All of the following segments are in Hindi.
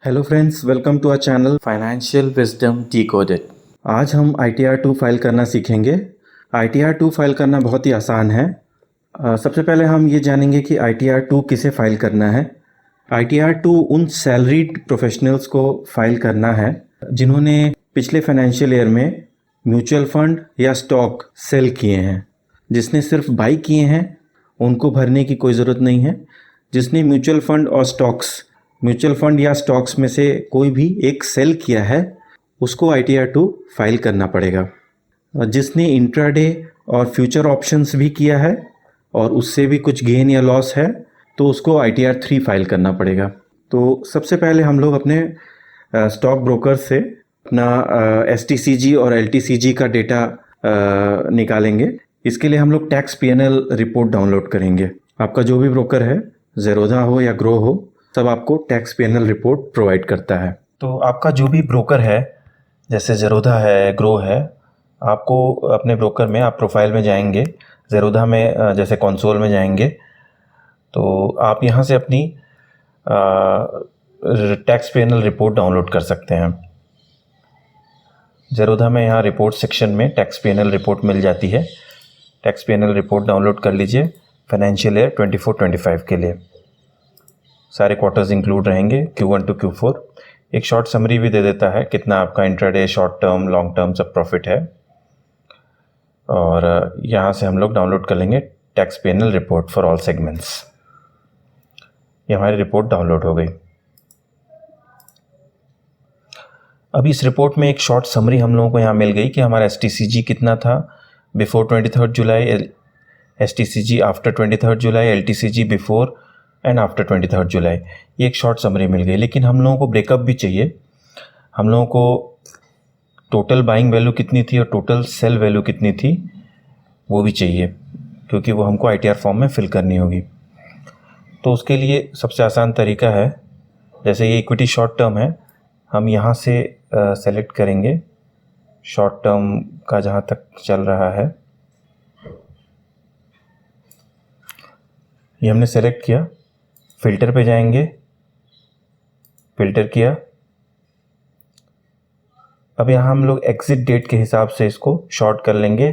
Hello friends, welcome to our channel financial wisdom decoded. आज हम ITR2 फाइल करना सीखेंगे। ITR2 फाइल करना बहुत ही आसान है। सबसे पहले हम ये जानेंगे कि ITR2 किसे फाइल करना है। ITR2 उन सैलरीड प्रोफेशनल्स को फाइल करना है जिन्होंने पिछले फाइनेंशियल ईयर में म्यूचुअल फंड या स्टॉक सेल किए हैं। जिसने सिर्फ बाई किए हैं उनको भरने की कोई ज़रूरत नहीं है। जिसने म्यूचुअल फंड या स्टॉक्स में से कोई भी एक सेल किया है उसको ITR2 फाइल करना पड़ेगा। जिसने इंट्राडे और फ्यूचर ऑप्शंस भी किया है और उससे भी कुछ गेन या लॉस है तो उसको ITR3 फाइल करना पड़ेगा। तो सबसे पहले हम लोग अपने स्टॉक ब्रोकर से अपना STCG और LTCG का डेटा निकालेंगे। इसके लिए हम लोग टैक्स PNL रिपोर्ट डाउनलोड करेंगे। आपका जो भी ब्रोकर है, ज़ेरोधा हो या ग्रो हो, सब आपको टैक्स PNL रिपोर्ट प्रोवाइड करता है। तो आपका जो भी ब्रोकर है, जैसे ज़ेरोधा है, ग्रो है, आपको अपने ब्रोकर में आप प्रोफाइल में जाएंगे। ज़ेरोधा में जैसे कंसोल में जाएंगे तो आप यहाँ से अपनी टैक्स PNL रिपोर्ट डाउनलोड कर सकते हैं। ज़ेरोधा में यहाँ रिपोर्ट सेक्शन में टैक्स PNL रिपोर्ट मिल जाती है। टैक्स PNL रिपोर्ट डाउनलोड कर लीजिए फाइनेंशियल ईयर 24-25 के लिए। सारे क्वार्टर्स इंक्लूड रहेंगे, Q1 to Q4। एक शॉर्ट समरी भी दे देता है कितना आपका intraday, short term, long term सब प्रॉफिट है। और यहाँ से हम लोग डाउनलोड कर लेंगे tax PNL report for all segments. ये हमारी रिपोर्ट डाउनलोड हो गई। अभी इस रिपोर्ट में एक शॉर्ट समरी हम लोगों को यहाँ मिल गई कि हमारा STCG कितना था before 23 July, STCG after 23 July, LTCG before and after 23 जुलाई। ये एक शॉर्ट समरी मिल गई। लेकिन हम लोगों को ब्रेकअप भी चाहिए। हम लोगों को टोटल बाइंग वैल्यू कितनी थी और टोटल सेल वैल्यू कितनी थी वो भी चाहिए, क्योंकि वो हमको ITR फॉर्म में फिल करनी होगी। तो उसके लिए सबसे आसान तरीका है, जैसे ये इक्विटी शॉर्ट टर्म है, हम यहाँ से सेलेक्ट करेंगे शॉर्ट टर्म का जहाँ तक चल रहा है। ये हमने सेलेक्ट किया, फिल्टर पे जाएंगे, फिल्टर किया। अब यहाँ हम लोग एग्जिट डेट के हिसाब से इसको शॉर्ट कर लेंगे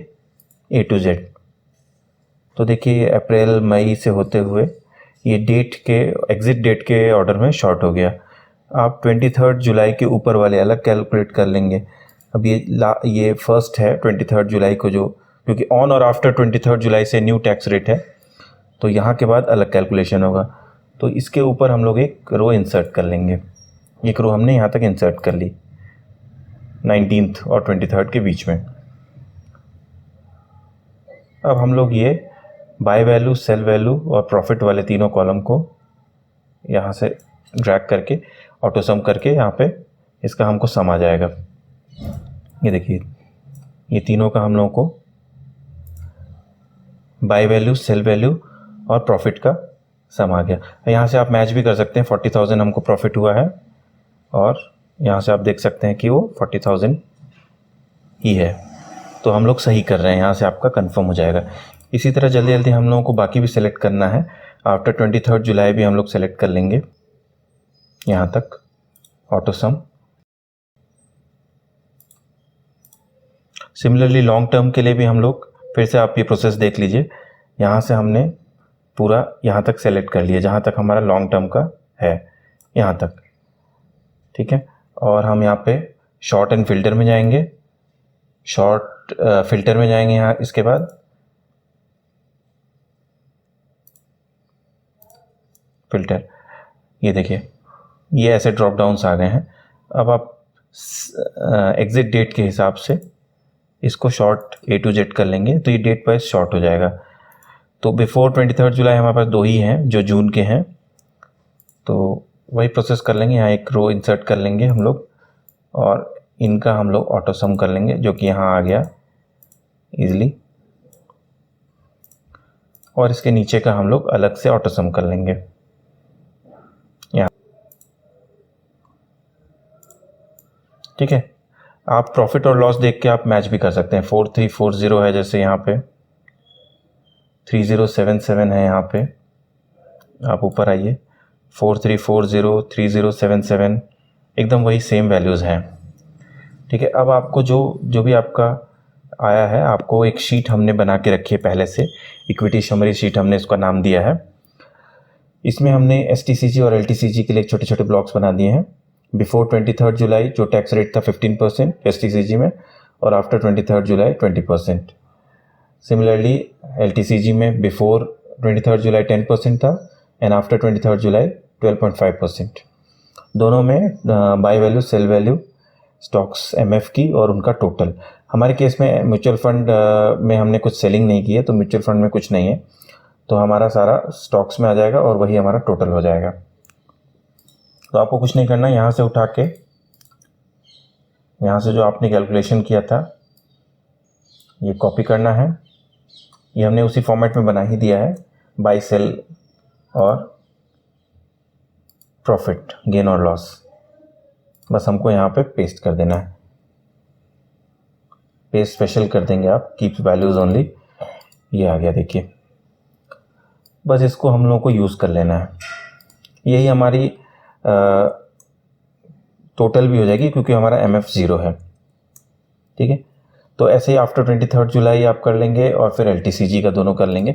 A to Z। तो देखिए अप्रैल मई से होते हुए ये डेट के एग्जिट डेट के ऑर्डर में शॉर्ट हो गया। आप 23 जुलाई के ऊपर वाले अलग कैलकुलेट कर लेंगे। अब ये फर्स्ट है 23 जुलाई को, जो क्योंकि ऑन और आफ्टर 23 जुलाई से न्यू टैक्स रेट है तो यहाँ के बाद अलग कैलकुलेशन होगा। तो इसके ऊपर हम लोग एक रो इंसर्ट कर लेंगे। एक रो हमने यहाँ तक इंसर्ट कर ली 19 और 23 के बीच में। अब हम लोग ये बाय वैल्यू, सेल वैल्यू और प्रॉफिट वाले तीनों कॉलम को यहाँ से ड्रैग करके ऑटो सम करके यहाँ पे इसका हमको सम आ जाएगा। ये देखिए ये तीनों का हम लोगों को बाय वैल्यू, सेल वैल्यू और प्रॉफिट का सम आ गया। यहाँ से आप मैच भी कर सकते हैं। 40,000 हमको प्रॉफिट हुआ है और यहाँ से आप देख सकते हैं कि वो 40,000 ही है। तो हम लोग सही कर रहे हैं, यहाँ से आपका कंफर्म हो जाएगा। इसी तरह जल्दी जल्दी हम लोगों को बाकी भी सिलेक्ट करना है। आफ्टर 23 जुलाई भी हम लोग सेलेक्ट कर लेंगे यहाँ तक ऑटो सम। सिमिलरली लॉन्ग टर्म के लिए भी हम लोग फिर से आप ये प्रोसेस देख लीजिए। यहाँ से हमने पूरा यहाँ तक सेलेक्ट कर लिया जहाँ तक हमारा लॉन्ग टर्म का है, यहाँ तक, ठीक है। और हम यहाँ पे शॉर्ट एंड फिल्टर में जाएंगे, शॉर्ट फिल्टर में जाएंगे यहाँ। इसके बाद फिल्टर, ये देखिए ये ऐसे ड्रॉप डाउन्स आ गए हैं। अब आप एग्जिट डेट के हिसाब से इसको शॉर्ट A to Z कर लेंगे तो ये डेट वाइज शॉर्ट हो जाएगा। तो बिफोर 23 जुलाई हमारे पास दो ही हैं जो जून के हैं, तो वही प्रोसेस कर लेंगे। यहाँ एक रो इंसर्ट कर लेंगे हम लोग और इनका हम लोग ऑटो सम कर लेंगे, जो कि यहाँ आ गया इजीली। और इसके नीचे का हम लोग अलग से ऑटो सम कर लेंगे यहाँ, ठीक है। आप प्रॉफिट और लॉस देख के आप मैच भी कर सकते हैं। 4340 है, जैसे यहाँ पे 3077 है, यहाँ पे आप ऊपर आइए 4340 3077 एकदम वही सेम वैल्यूज़ हैं। ठीक है, अब आपको जो भी आपका आया है, आपको एक शीट हमने बना के रखी है पहले से, इक्विटी समरी शीट हमने इसका नाम दिया है। इसमें हमने STCG और LTCG के लिए छोटे छोटे ब्लॉक्स बना दिए हैं। बिफोर 23 जुलाई जो टैक्स रेट था 15% STCG में, और आफ्टर 23 जुलाई 20%। सिमिलरली LTCG में बिफोर 23 जुलाई 10% था एंड आफ्टर 23 जुलाई 12.5%। दोनों में buy value, sell value, stocks MF की और उनका टोटल। हमारे केस में म्यूचुअल फंड में हमने कुछ सेलिंग नहीं की है, तो म्यूचुअल फंड में कुछ नहीं है, तो हमारा सारा स्टॉक्स में आ जाएगा और वही हमारा टोटल हो जाएगा। तो आपको कुछ नहीं करना, यहाँ से उठा के, यहाँ से जो आपने कैलकुलेशन किया था ये कॉपी करना है। ये हमने उसी फॉर्मेट में बना ही दिया है, बाय, सेल और प्रॉफिट, गेन और लॉस। बस हमको यहाँ पे पेस्ट कर देना है, पेस्ट स्पेशल कर देंगे आप, कीप वैल्यूज ओनली। ये आ गया, देखिए। बस इसको हम लोगों को यूज़ कर लेना है, यही हमारी टोटल भी हो जाएगी क्योंकि हमारा MF 0 है। ठीक है, तो ऐसे ही आफ्टर 23 जुलाई आप कर लेंगे और फिर LTCG का दोनों कर लेंगे।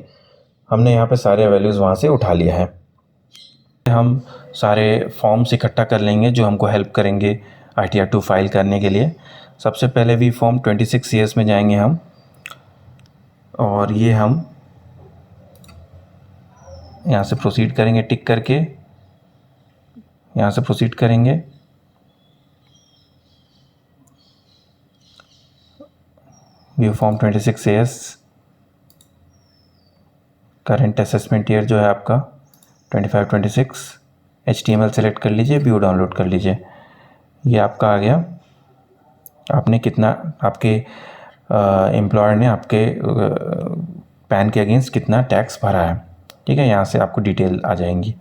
हमने यहाँ पे सारे वैल्यूज़ वहाँ से उठा लिया है। हम सारे फॉर्म्स इकट्ठा कर लेंगे जो हमको हेल्प करेंगे ITR 2 फाइल करने के लिए। सबसे पहले भी फॉर्म 26 CS में जाएंगे हम, और ये हम यहाँ से प्रोसीड करेंगे, टिक करके यहाँ से प्रोसीड करेंगे। View form 26 AS, current assessment year जो है आपका 25-26, HTML सेलेक्ट कर लीजिए, व्यू डाउनलोड कर लीजिए। ये आपका आ गया। आपने कितना, आपके एम्प्लॉयर ने आपके पैन के अगेंस्ट कितना टैक्स भरा है। ठीक है, यहाँ से आपको डिटेल आ जाएंगी।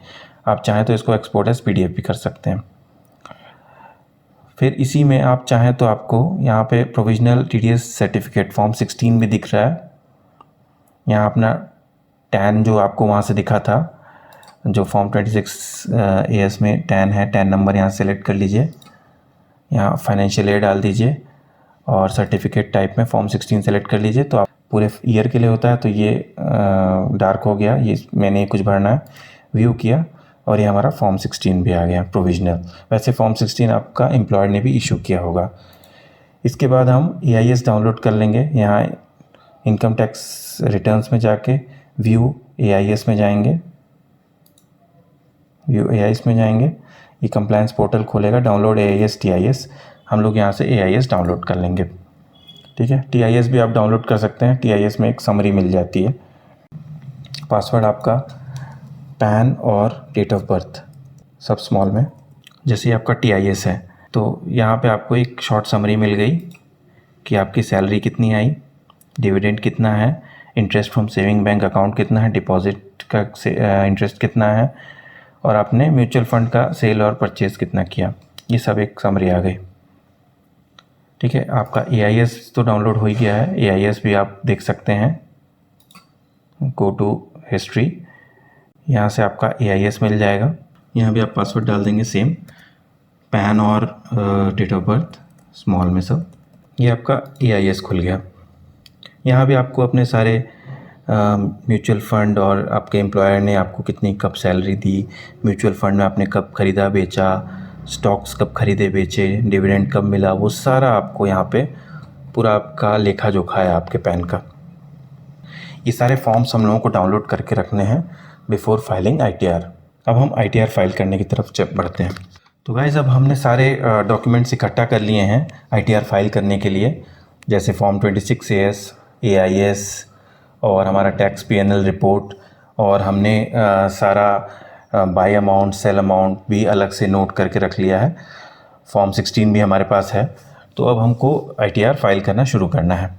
आप चाहें तो इसको एक्सपोर्ट एज PDF भी कर सकते हैं। फिर इसी में आप चाहें तो आपको यहाँ पे प्रोविजनल TDS सर्टिफिकेट फॉर्म 16 भी दिख रहा है। यहाँ अपना टैन जो आपको वहाँ से दिखा था, जो फॉर्म 26 AS में टैन है, टैन नंबर यहाँ सेलेक्ट कर लीजिए, यहाँ फाइनेंशियल ईयर डाल दीजिए और सर्टिफिकेट टाइप में फॉर्म 16 सेलेक्ट कर लीजिए। तो आप पूरे ईयर के लिए होता है, तो ये डार्क हो गया, ये मैंने कुछ भरना है, व्यू किया और ये हमारा फॉर्म 16 भी आ गया प्रोविजनल। वैसे फॉर्म 16 आपका एम्प्लॉयर ने भी इशू किया होगा। इसके बाद हम EIS डाउनलोड कर लेंगे। यहाँ इनकम टैक्स रिटर्न्स में जाके व्यू AIS में जाएंगे, व्यू AIS में जाएंगे, ये कंप्लायंस पोर्टल खोलेगा, डाउनलोड AIS TIS, हम लोग यहाँ से AIS डाउनलोड कर लेंगे। ठीक है, TIS भी आप डाउनलोड कर सकते हैं, TIS में एक समरी मिल जाती है। पासवर्ड आपका पैन और डेट ऑफ बर्थ सब स्मॉल में। जैसे आपका TIS है तो यहाँ पे आपको एक शॉर्ट समरी मिल गई कि आपकी सैलरी कितनी आई, डिविडेंड कितना है, interest from saving bank account कितना है, डिपॉजिट का इंटरेस्ट कितना है, और आपने म्यूचुअल फंड का सेल और परचेज कितना किया। ये सब एक समरी आ गई। ठीक है, आपका AIS तो डाउनलोड हो ही गया है, AIS भी आप देख सकते हैं। गो टू हिस्ट्री, यहाँ से आपका AIS मिल जाएगा। यहाँ भी आप पासवर्ड डाल देंगे सेम, पैन और डेट ऑफ बर्थ स्मॉल में सब। ये आपका AIS खुल गया। यहाँ भी आपको अपने सारे म्यूचुअल फंड और आपके एम्प्लॉयर ने आपको कितनी कब सैलरी दी, म्यूचुअल फंड में आपने कब ख़रीदा बेचा, स्टॉक्स कब खरीदे बेचे, डिविडेंड कब मिला, वो सारा आपको यहाँ पे पूरा आपका लेखा जोखा है आपके पैन का। ये सारे फॉर्म्स हम लोगों को डाउनलोड करके रखने हैं बिफोर फाइलिंग ITR। अब हम ITR फाइल करने की तरफ बढ़ते हैं। तो गाइस, अब हमने सारे डॉक्यूमेंट्स इकट्ठा कर लिए हैं ITR फाइल करने के लिए, जैसे फॉर्म 26 AS, AIS और हमारा टैक्स PNL रिपोर्ट, और हमने सारा बाय अमाउंट, सेल अमाउंट भी अलग से नोट करके रख लिया है। फॉर्म 16 भी हमारे पास है। तो अब हमको ITR फाइल करना शुरू करना है।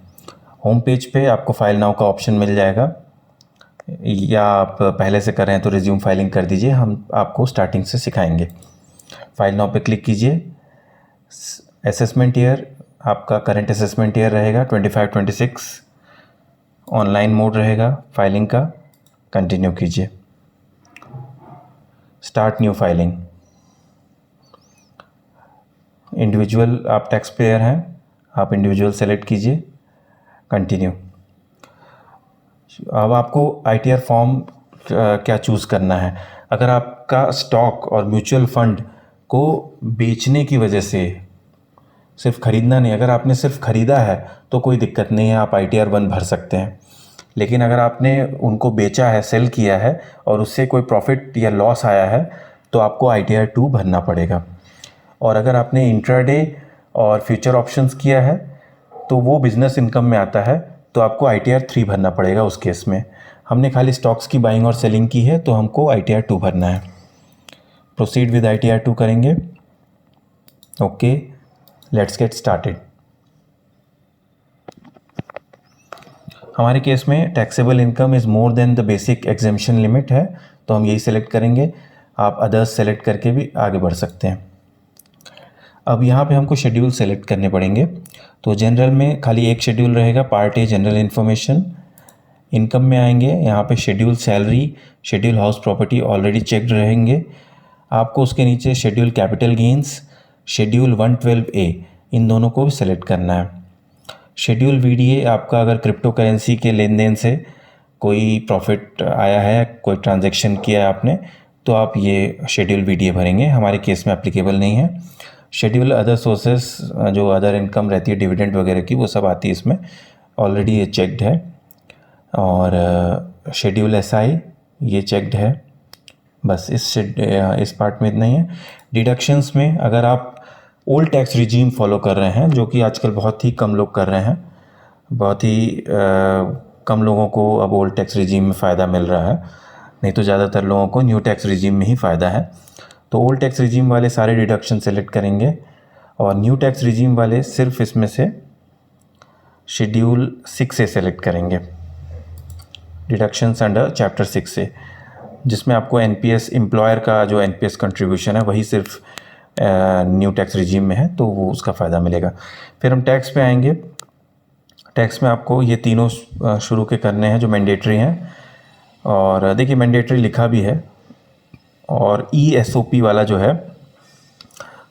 होम पेज पे आपको फाइल नाउ का ऑप्शन मिल जाएगा, या आप पहले से कर रहे हैं तो रिज्यूम फाइलिंग कर दीजिए, हम आपको स्टार्टिंग से सिखाएंगे। फाइल नाउ पे क्लिक कीजिए। असेसमेंट ईयर आपका करंट असेसमेंट ईयर रहेगा 25-26, ऑनलाइन मोड रहेगा फाइलिंग का, कंटिन्यू कीजिए। स्टार्ट न्यू फाइलिंग, इंडिविजुअल आप टैक्स पेयर हैं, आप इंडिविजुअल सेलेक्ट कीजिए, कंटिन्यू। अब आपको ITR फॉर्म क्या चूज़ करना है। अगर आपका स्टॉक और म्यूचुअल फंड को बेचने की वजह से, सिर्फ ख़रीदना नहीं, अगर आपने सिर्फ ख़रीदा है तो कोई दिक्कत नहीं है, आप ITR 1 भर सकते हैं। लेकिन अगर आपने उनको बेचा है, सेल किया है और उससे कोई प्रॉफिट या लॉस आया है तो आपको ITR 2 भरना पड़ेगा। और अगर आपने इंट्राडे और फ्यूचर ऑप्शंस किया है तो वो बिज़नेस इनकम में आता है, तो आपको ITR 3 भरना पड़ेगा उस केस में। हमने खाली स्टॉक्स की बाइंग और सेलिंग की है तो हमको ITR 2 भरना है। प्रोसीड विद ITR 2 करेंगे। Okay, let's get started. हमारे केस में taxable income is more than the basic exemption limit है, तो हम यही सेलेक्ट करेंगे। आप अदर्स सेलेक्ट करके भी आगे बढ़ सकते हैं। अब यहाँ पे हमको शेड्यूल सेलेक्ट करने पड़ेंगे। तो जनरल में खाली एक शेड्यूल रहेगा, part A general information. Income में आएंगे, यहाँ पे schedule salary, schedule house property already checked रहेंगे। आपको उसके नीचे schedule capital gains, schedule 112A, इन दोनों को भी सेलेक्ट करना है। शेड्यूल VDA आपका अगर क्रिप्टो करेंसी के लेन देन से कोई प्रॉफिट आया है, कोई ट्रांजैक्शन किया है आपने, तो आप ये शेड्यूल VDA भरेंगे। हमारे केस में एप्लीकेबल नहीं है। शेड्यूल अदर सोर्सेस, जो अदर इनकम रहती है डिविडेंड वगैरह की, वो सब आती है इसमें, ऑलरेडी ये चेक्ड है। और शेड्यूल SI ये चेक्ड है। बस इस पार्ट में इतना ही है। डिडक्शंस में अगर आप ओल्ड टैक्स रिजीम फॉलो कर रहे हैं, जो कि आजकल बहुत ही कम लोग कर रहे हैं, बहुत ही कम लोगों को अब ओल्ड टैक्स रिजीम में फ़ायदा मिल रहा है, नहीं तो ज़्यादातर लोगों को न्यू टैक्स रिजीम में ही फ़ायदा है। तो ओल्ड टैक्स रिजीम वाले सारे डिडक्शन सेलेक्ट करेंगे और न्यू टैक्स रिजीम वाले सिर्फ इसमें से शेड्यूल 6 से सेलेक्ट करेंगे, डिडक्शंस अंडर चैप्टर 6 से, जिसमें आपको NPS एम्प्लॉयर का जो NPS कंट्रीब्यूशन है वही सिर्फ न्यू टैक्स रिजीम में है, तो वो उसका फ़ायदा मिलेगा। फिर हम टैक्स पे आएंगे। टैक्स में आपको ये तीनों शुरू के करने हैं जो मैंडेटरी हैं, और देखिए मैंडेटरी लिखा भी है। और ESOP वाला जो है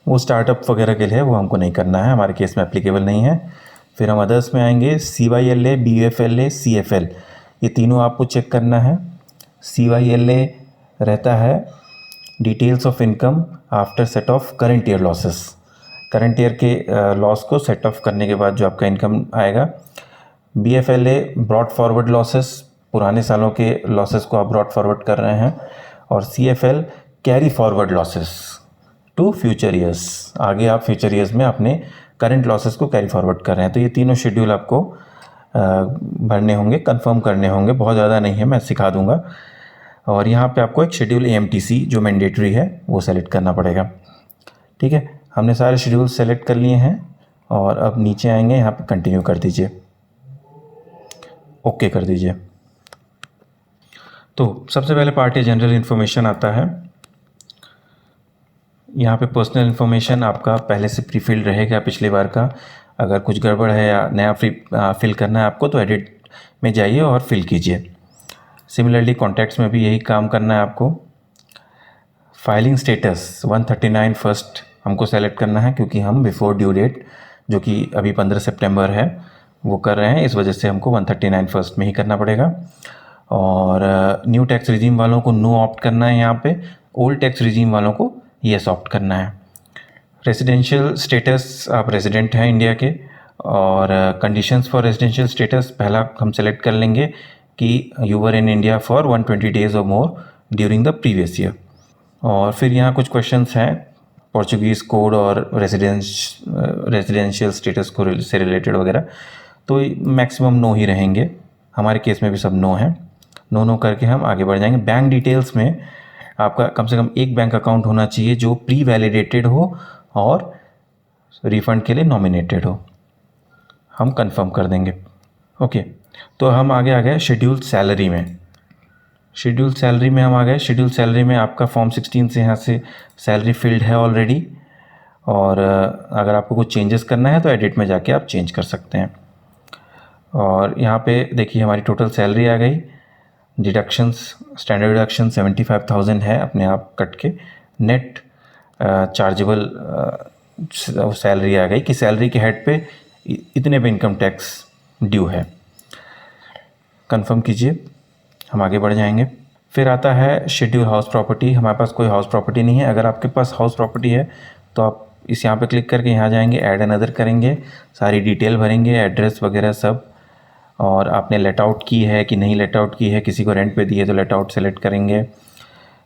वो स्टार्टअप वगैरह के लिए है, वो हमको नहीं करना है, हमारे केस में एप्लीकेबल नहीं है। फिर हम अदर्स में आएंगे। CYLA, BFLA, CFL, ये तीनों आपको चेक करना है। CYLA रहता है details of income after set of current year losses, current year के लॉस को सेट ऑफ करने के बाद जो आपका इनकम आएगा। BFLA ब्रॉड फॉरवर्ड लॉसेस, पुराने सालों के लॉसेस को आप ब्रॉड फॉरवर्ड कर रहे हैं। और CFL carry forward losses to future years, आगे आप फ्यूचर ईयर्स में अपने करंट लॉसेस को कैरी फॉरवर्ड कर रहे हैं। तो ये तीनों शेड्यूल आपको भरने होंगे, कंफर्म करने होंगे, बहुत ज़्यादा नहीं है, मैं सिखा दूंगा। और यहाँ पे आपको एक शेड्यूल AMTC जो मैंडेटरी है वो सेलेक्ट करना पड़ेगा। ठीक है, हमने सारे शेड्यूल सेलेक्ट कर लिए हैं और अब नीचे आएंगे, यहाँ पे कंटिन्यू कर दीजिए, ओके कर दीजिए। तो सबसे पहले पार्ट है जनरल इन्फॉर्मेशन आता है। यहाँ पे पर्सनल इन्फॉर्मेशन आपका पहले से प्री फिल्ड रहेगा पिछली बार का। अगर कुछ गड़बड़ है या नया फिल करना है आपको तो एडिट में जाइए और फिल कीजिए। सिमिलरली कॉन्टैक्ट्स में भी यही काम करना है आपको। फाइलिंग स्टेटस 139 फर्स्ट हमको सेलेक्ट करना है, क्योंकि हम बिफोर ड्यू डेट जो कि अभी 15 सितंबर है वो कर रहे हैं, इस वजह से हमको 139 फर्स्ट में ही करना पड़ेगा। और न्यू टैक्स रिजीम वालों को नो ऑप्ट करना है यहाँ पे, ओल्ड टैक्स रिजीम वालों को येस ऑप्ट करना है। रेजिडेंशियल स्टेटस, आप रेजिडेंट हैं इंडिया के, और कंडीशंस फॉर रेजिडेंशियल स्टेटस पहला हम सेलेक्ट कर लेंगे कि you were in India for 120 days और more during the previous year. और फिर यहाँ कुछ क्वेश्चंस हैं पोर्चुगीज़ कोड और रेजिडेंशियल स्टेटस को से रिलेटेड वगैरह, तो मैक्सिमम नो ही रहेंगे, हमारे केस में भी सब नो है। नो करके हम आगे बढ़ जाएंगे। बैंक डिटेल्स में आपका कम से कम एक बैंक अकाउंट होना चाहिए जो प्री वैलिडेटेड हो और रिफ़ंड के लिए नॉमिनेटेड हो, हम कंफर्म कर देंगे। ओके, तो हम आगे आ गए शेड्यूल सैलरी में। शेड्यूल सैलरी में हम आ गए। शेड्यूल सैलरी में आपका फॉर्म 16 से यहाँ से सैलरी फील्ड है ऑलरेडी, और अगर आपको कुछ चेंजेस करना है तो एडिट में जाके आप चेंज कर सकते हैं। और यहाँ पे देखिए हमारी टोटल सैलरी आ गई। डिडक्शंस, स्टैंडर्ड डिडक्शन 75,000 है अपने आप कट के। नेट चार्जेबल सैलरी आ गई कि सैलरी के हेड पे इतने पे इनकम टैक्स ड्यू है। कंफर्म कीजिए, हम आगे बढ़ जाएंगे। फिर आता है शेड्यूल हाउस प्रॉपर्टी। हमारे पास कोई हाउस प्रॉपर्टी नहीं है। अगर आपके पास हाउस प्रॉपर्टी है तो आप इस यहाँ पे क्लिक करके यहाँ जाएंगे, ऐड अनदर करेंगे, सारी डिटेल भरेंगे, एड्रेस वगैरह सब, और आपने लेट आउट की है कि नहीं लेट आउट की है, किसी को रेंट पे दी है तो लेट आउट सेलेक्ट करेंगे,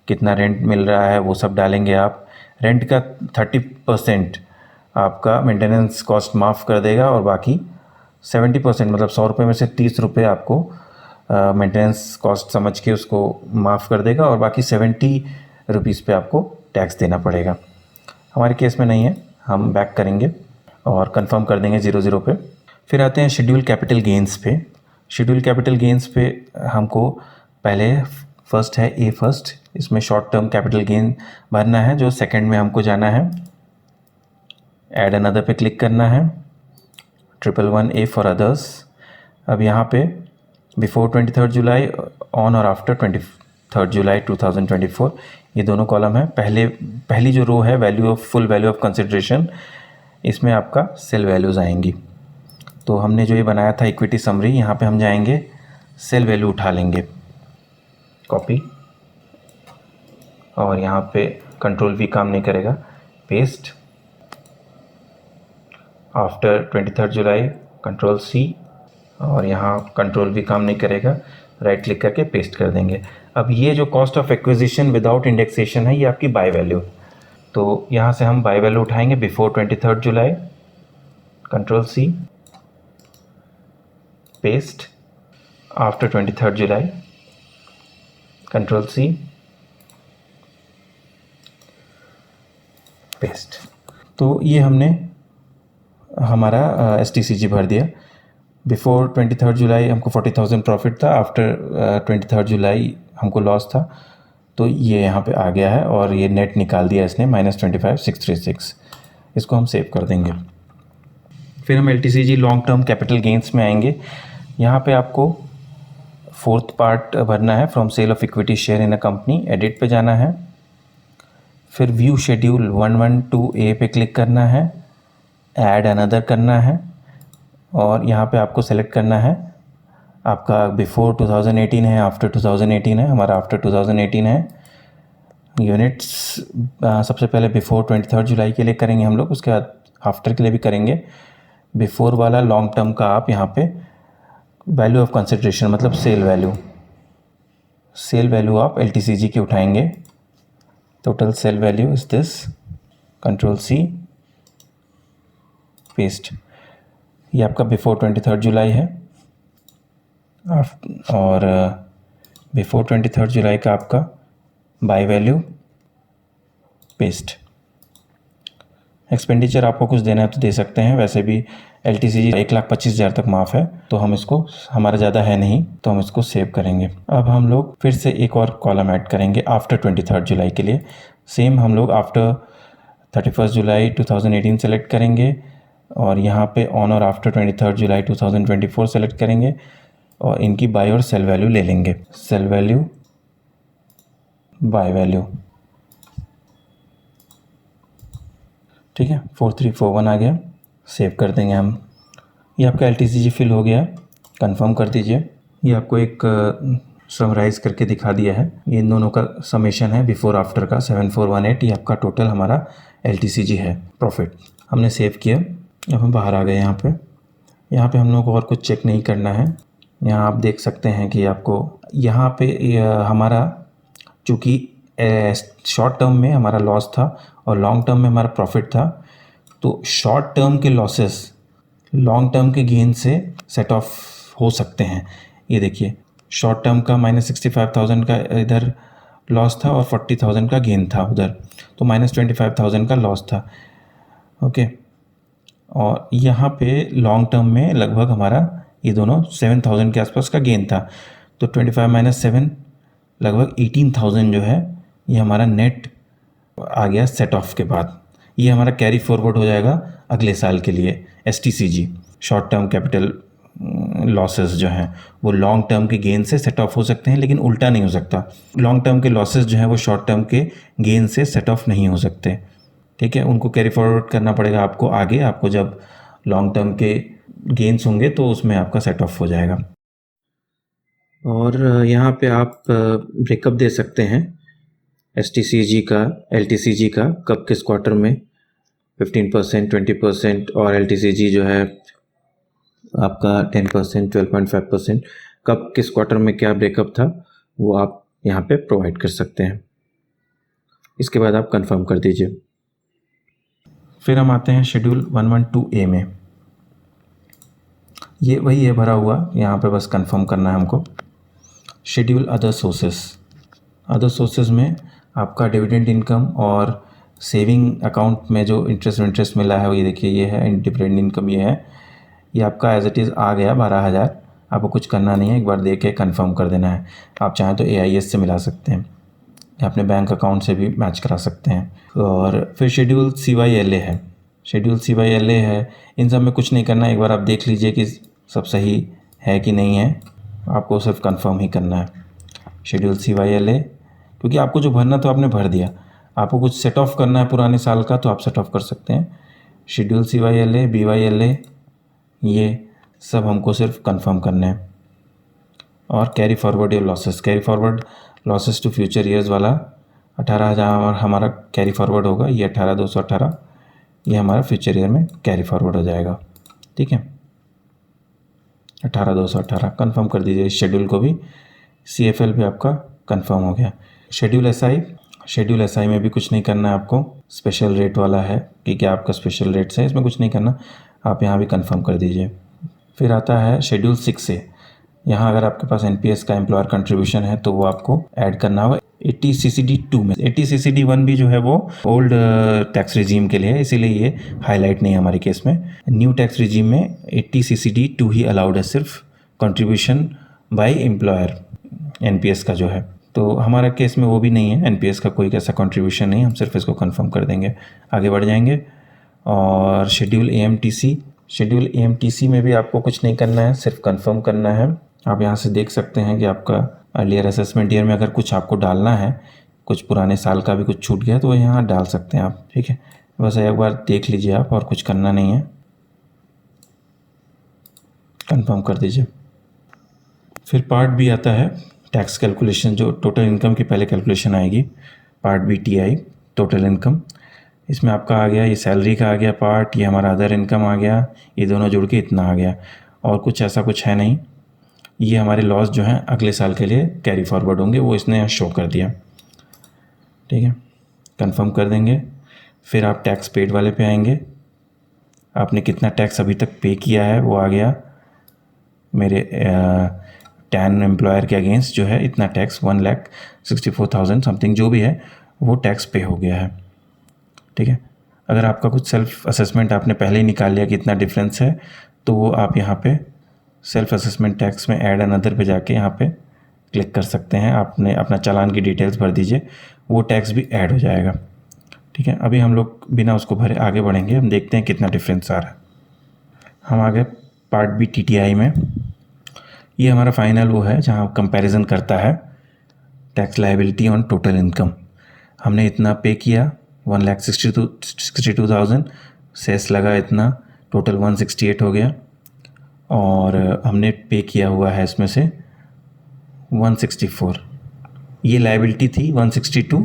कितना रेंट मिल रहा है वो सब डालेंगे आप। रेंट का 30% आपका मेंटेनेंस कॉस्ट माफ़ कर देगा और बाकी 70% मतलब 100 रुपये में से 30 रुपये आपको मेंटेनेंस कॉस्ट समझ के उसको माफ़ कर देगा और बाकी 70 रुपीज़ पे आपको टैक्स देना पड़ेगा। हमारे केस में नहीं है, हम बैक करेंगे और कंफर्म कर देंगे 00 पे। फिर आते हैं शेड्यूल कैपिटल गेंस पे। शेड्यूल कैपिटल गेंस पे हमको पहले फर्स्ट है ए फर्स्ट, इसमें शॉर्ट टर्म कैपिटल गेन भरना है। जो सेकंड में हमको जाना है, ऐड अनदर पे क्लिक करना है, 111A फॉर अदर्स। अब यहाँ पे बिफोर 23 जुलाई, ऑन और आफ्टर 23 जुलाई 2024 ये दोनों कॉलम है। पहली जो रो है value of full value of consideration, इसमें आपका सेल वैल्यूज़ आएंगी। तो हमने जो ये बनाया था इक्विटी समरी, यहाँ पे हम जाएंगे, सेल वैल्यू उठा लेंगे, कॉपी, और यहाँ पे कंट्रोल V काम नहीं करेगा, पेस्ट, आफ्टर 23 जुलाई कंट्रोल C, और यहाँ कंट्रोल V काम नहीं करेगा, राइट क्लिक करके पेस्ट कर देंगे। अब ये जो cost of acquisition without indexation है, ये आपकी बाय वैल्यू, तो यहाँ से हम बाय वैल्यू उठाएंगे बिफोर 23 जुलाई, कंट्रोल C, पेस्ट, आफ्टर 23 जुलाई, कंट्रोल C, पेस्ट। तो ये हमने हमारा STCG भर दिया। बिफोर 23 जुलाई हमको 40,000 प्रॉफिट था, आफ्टर 23 जुलाई हमको लॉस था, तो ये यहाँ पे आ गया है और ये नेट निकाल दिया इसने -25,636। इसको हम सेव कर देंगे। फिर हम LTCG long term capital gains में आएंगे। यहाँ पे आपको फोर्थ पार्ट भरना है, from sale of equity share in a company, edit पे जाना है, फिर व्यू शेड्यूल 112A पे क्लिक करना है, ऐड अनदर करना है, और यहाँ पे आपको सेलेक्ट करना है आपका बिफोर 2018 है, आफ्टर 2018 है, हमारा आफ्टर 2018 है। यूनिट्स सबसे पहले बिफोर 23 जुलाई के लिए करेंगे हम लोग, उसके बाद आफ्टर के लिए भी करेंगे। बिफोर वाला लॉन्ग टर्म का आप यहाँ पे वैल्यू ऑफ कंसिडरेशन मतलब सेल वैल्यू आप LTCG की उठाएंगे। Total sale value is this, control C, paste. ये आपका बिफोर 23 जुलाई है, और बिफोर 23 जुलाई का आपका बाय वैल्यू, पेस्ट। एक्सपेंडिचर आपको कुछ देना है तो दे सकते हैं, वैसे भी LTCG 1,25,000 तक माफ़ है, तो हम इसको, हमारा ज़्यादा है नहीं तो हम इसको सेव करेंगे। अब हम लोग फिर से एक और कॉलम ऐड करेंगे आफ्टर 23 जुलाई के लिए। सेम हम लोग आफ्टर 31 जुलाई 2018 सेलेक्ट करेंगे, और यहाँ पे ऑन और आफ्टर 23 जुलाई 2024 सेलेक्ट करेंगे, और इनकी बाय और सेल वैल्यू ले लेंगे, सेल वैल्यू, बाय वैल्यू, ठीक है। 4341 आ गया, सेव कर देंगे हम। ये आपका LTCG फिल हो गया, कंफर्म कर दीजिए। ये आपको एक समराइज़ करके दिखा दिया है, ये इन दोनों का समेशन है बिफोर आफ्टर का 7418। ये आपका टोटल हमारा LTCG है, प्रॉफिट। हमने सेव किया। अब हम बाहर आ गए। यहाँ पे हम लोगों को और कुछ चेक नहीं करना है। यहाँ आप देख सकते हैं कि आपको यहाँ पे हमारा चूँकि शॉर्ट टर्म में हमारा लॉस था और लॉन्ग टर्म में हमारा प्रॉफिट था, तो शॉर्ट टर्म के लॉसेस लॉन्ग टर्म के गेन से सेट ऑफ हो सकते हैं। ये देखिए, शॉर्ट टर्म का -65,000 का इधर लॉस था और 40,000 का गेन था उधर, तो -25,000 का लॉस था। ओके, और यहाँ पे लॉन्ग टर्म में लगभग हमारा ये दोनों 7,000 के आसपास का गेन था, तो 25 - 7 लगभग 18,000 जो है ये हमारा नेट आ गया सेट ऑफ के बाद। ये हमारा कैरी फॉरवर्ड हो जाएगा अगले साल के लिए। STCG short term capital losses जो हैं वो लॉन्ग टर्म के गेन से सेट ऑफ हो सकते हैं, लेकिन उल्टा नहीं हो सकता। लॉन्ग टर्म के लॉसेस जो हैं वो शॉर्ट टर्म के गेन से सेट ऑफ नहीं हो सकते। ठीक है, उनको कैरी फॉरवर्ड करना पड़ेगा आपको आगे, आपको जब लॉन्ग टर्म के गेंस होंगे तो उसमें आपका सेट ऑफ हो जाएगा। और यहाँ पे आप ब्रेकअप दे सकते हैं STCG का, LTCG का, कब किस क्वार्टर में 15%, 20% और LTCG जो है आपका 10%, 12.5%, कब किस क्वार्टर में क्या ब्रेकअप था वो आप यहाँ पे प्रोवाइड कर सकते हैं। इसके बाद आप कंफर्म कर दीजिए। फिर हम आते हैं शेड्यूल 112A में। ये वही है भरा हुआ, यहाँ पे बस कंफर्म करना है हमको। शेड्यूल अदर सोर्सेज में आपका डिविडेंड इनकम और सेविंग अकाउंट में जो इंटरेस्ट मिला है वो ये देखिए, ये है डिविडेंड इनकम, ये है, ये आपका एज इट इज़ आ गया 12,000। आपको कुछ करना नहीं है, एक बार देख के कंफर्म कर देना है। आप चाहें तो AIS से मिला सकते हैं या अपने बैंक अकाउंट से भी मैच करा सकते हैं। और फिर शेड्यूल CYLA है, इन सब में कुछ नहीं करना है, एक बार आप देख लीजिए कि सब सही है कि नहीं है, आपको सिर्फ कंफर्म ही करना है। शेड्यूल CYLA, क्योंकि आपको जो भरना तो आपने भर दिया, आपको कुछ सेट ऑफ करना है पुराने साल का तो आप सेट ऑफ कर सकते हैं। शेड्यूल CYLA, BYLA, ये सब हमको सिर्फ कंफर्म करना है। और carry forward losses to future years वाला 18,000 हमारा कैरी फॉरवर्ड होगा, ये 18,218, ये हमारा फ्यूचर ईयर में कैरी फॉरवर्ड हो जाएगा। ठीक है, 18,218 कंफर्म कर दीजिए। इस शेड्यूल को भी, CFL भी आपका कंफर्म हो गया। शेड्यूल SI में भी कुछ नहीं करना है आपको, स्पेशल रेट वाला है कि क्या आपका स्पेशल रेट्स है, इसमें कुछ नहीं करना, आप यहाँ भी कंफर्म कर दीजिए। फिर आता है शेड्यूल 6A। यहाँ अगर आपके पास NPS का एम्प्लॉयर कंट्रीब्यूशन है तो वो आपको ऐड करना होगा 80CCD2 में। 80CCD1 भी जो है वो ओल्ड टैक्स रिजीम के लिए है, इसीलिए ये हाईलाइट नहीं है हमारे केस में। न्यू टैक्स रिजीम में 80CCD2 ही अलाउड है, सिर्फ कंट्रीब्यूशन बाय एम्प्लॉयर NPS का जो है। तो हमारे केस में वो भी नहीं है, NPS का कोई ऐसा कंट्रीब्यूशन नहीं, हम सिर्फ इसको कंफर्म कर देंगे, आगे बढ़ जाएंगे। और शेड्यूल AMTC में भी आपको कुछ नहीं करना है, सिर्फ कंफर्म करना है। आप यहाँ से देख सकते हैं कि आपका अर्लियर असेसमेंट ईयर में अगर कुछ आपको डालना है, कुछ पुराने साल का भी कुछ छूट गया तो यहाँ डाल सकते हैं आप। ठीक है, बस एक बार देख लीजिए आप, और कुछ करना नहीं है, कंफर्म कर दीजिए। फिर पार्ट बी आता है, टैक्स कैलकुलेशन, जो टोटल इनकम की पहले कैलकुलेशन आएगी, part B TI total income. इसमें आपका आ गया, ये सैलरी का आ गया पार्ट, ये हमारा अदर इनकम आ गया, ये दोनों जुड़ के इतना आ गया, और कुछ ऐसा कुछ है नहीं। ये हमारे लॉस जो हैं अगले साल के लिए कैरी फॉरवर्ड होंगे, वो इसने शो कर दिया। ठीक है, कंफर्म कर देंगे। फिर आप टैक्स पेड वाले पे आएंगे, आपने कितना टैक्स अभी तक पे किया है वो आ गया, मेरे 10 एम्प्लॉयर के अगेंस्ट जो है इतना टैक्स 1,64,000 समथिंग जो भी है वो टैक्स पे हो गया है। ठीक है, अगर आपका कुछ सेल्फ असेसमेंट आपने पहले ही निकाल लिया कि इतना डिफरेंस है, तो वो आप यहाँ पे सेल्फ असेसमेंट टैक्स में ऐड अनदर पे जाके यहाँ पे क्लिक कर सकते हैं। आपने अपना चालान की डिटेल्स भर दीजिए, वो टैक्स भी ऐड हो जाएगा। ठीक है, अभी हम लोग बिना उसको भरे आगे बढ़ेंगे, हम देखते हैं कितना डिफरेंस आ रहा है। हम आ गए पार्ट बी TTI में। ये हमारा फाइनल वो है जहाँ कंपैरिजन करता है tax liability on total income. हमने इतना पे किया 1,62,000, सेस लगा इतना, टोटल 168 हो गया, और हमने पे किया हुआ है इसमें से 164। ये लायबिलिटी थी 162,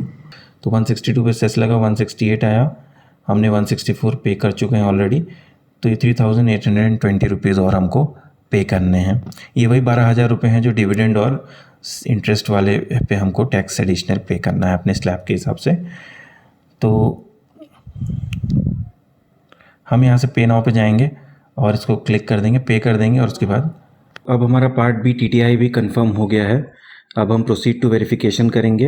तो 162 पे सेस लगा, 168 आया, हमने 164 पे कर चुके हैं ऑलरेडी, तो ये 3,820 रुपीज़ और हमको पे करने हैं। ये वही 12,000 रुपये हैं जो डिविडेंड और इंटरेस्ट वाले पे हमको टैक्स एडिशनल पे करना है अपने स्लैब के हिसाब से। तो हम यहाँ से पे नाउ पे जाएंगे और इसको क्लिक कर देंगे, पे कर देंगे, और उसके बाद अब हमारा पार्ट बी TTI भी कंफर्म हो गया है। अब हम प्रोसीड टू वेरिफिकेशन करेंगे,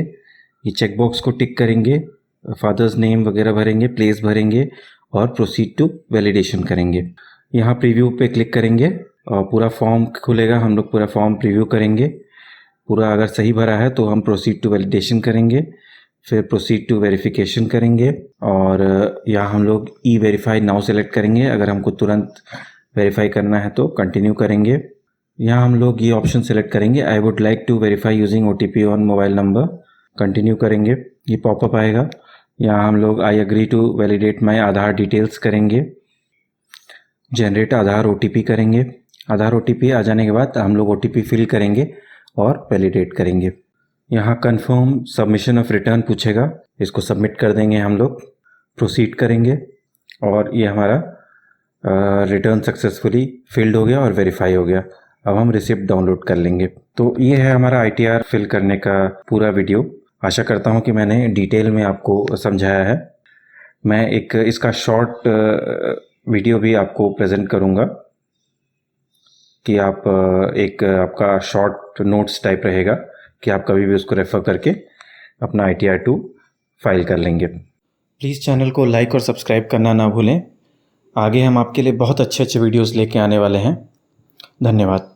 ये चेकबॉक्स को टिक करेंगे, फादर्स नेम वगैरह भरेंगे, प्लेस भरेंगे और प्रोसीड टू वैलिडेशन करेंगे। यहाँ प्रीव्यू पे क्लिक करेंगे और पूरा फॉर्म खुलेगा, हम लोग पूरा फॉर्म प्रीव्यू करेंगे। पूरा अगर सही भरा है तो हम प्रोसीड टू वैलिडेशन करेंगे, फिर प्रोसीड टू वेरिफिकेशन करेंगे, और यहाँ हम लोग E-वेरीफाई नाउ सेलेक्ट करेंगे। अगर हमको तुरंत वेरीफाई करना है तो कंटिन्यू करेंगे। यहाँ हम लोग ये ऑप्शन सेलेक्ट करेंगे, I would like to verify using OTP on mobile number, continue करेंगे। ये पॉपअप आएगा, यहाँ हम लोग I agree to validate my Aadhaar details करेंगे, जनरेट आधार OTP करेंगे। आधार OTP आ जाने के बाद हम लोग OTP फिल करेंगे और वैलिडेट करेंगे। यहाँ कन्फर्म सबमिशन ऑफ रिटर्न पूछेगा, इसको सबमिट कर देंगे हम लोग, प्रोसीड करेंगे और ये हमारा रिटर्न सक्सेसफुली फिल्ड हो गया और वेरीफाई हो गया। अब हम रिसिप्ट डाउनलोड कर लेंगे। तो ये है हमारा ITR फिल करने का पूरा वीडियो। आशा करता हूँ कि मैंने डिटेल में आपको समझाया है। मैं एक इसका शॉर्ट वीडियो भी आपको प्रेजेंट करूँगा कि आप एक आपका शॉर्ट नोट्स टाइप रहेगा कि आप कभी भी उसको रेफ़र करके अपना ITR 2 फाइल कर लेंगे। प्लीज़ चैनल को लाइक और सब्सक्राइब करना ना भूलें। आगे हम आपके लिए बहुत अच्छे वीडियोस लेके आने वाले हैं। धन्यवाद।